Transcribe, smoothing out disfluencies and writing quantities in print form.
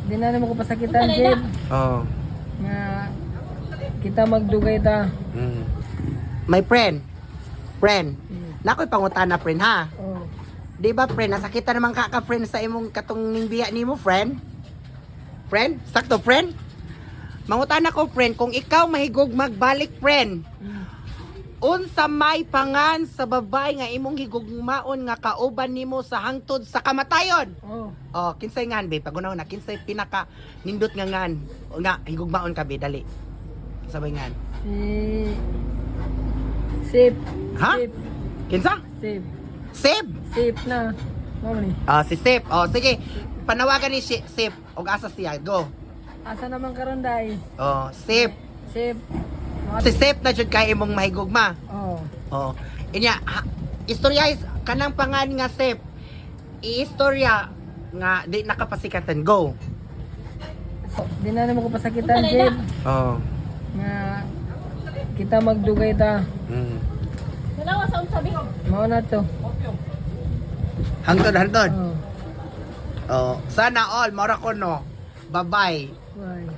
Di na naman ko pasakitan, Jeb. Oh. Nga kita magdugay ta. My friend. Nakoy pangutana friend ha. Oh. Di ba friend, nasakitan naman ka friend sa imong katong nimbiya nimo friend? Friend? Sakto friend? Mangutana ko friend, kung ikaw mahigog magbalik friend, unsa may pangan sa babae nga imong higugmaon nga kauban nimo sa hangtod sa kamatayon? Oh. Oh, kinsay ngan be? Pagunaw na kinsay pinaka nindot nga ngan nga higugmaon ka be dali. Sabay ngan. Safe. Ha? Safe. Kinsa? Safe. Seb. Safe na. Mao ni. Si Seb. Oh, sige. Panawagan ni Seb og asa siya. Go. Asa naman karon dai? Oh, Seb. Safe. Si Seb na jud kay imong mahigugma. Oh. Oh. Inya, istorya is kanang pangan nga Seb. Iistorya nga di nakapasikatan. Go. Di na naman ko pasakitan, Jeb. Oh. Nga kita magdugay ta. Dalawa sa unsabi. Mao na to. Hangtod. Oh. Oh. Sana all mora ko no. Bye-bye. Bye.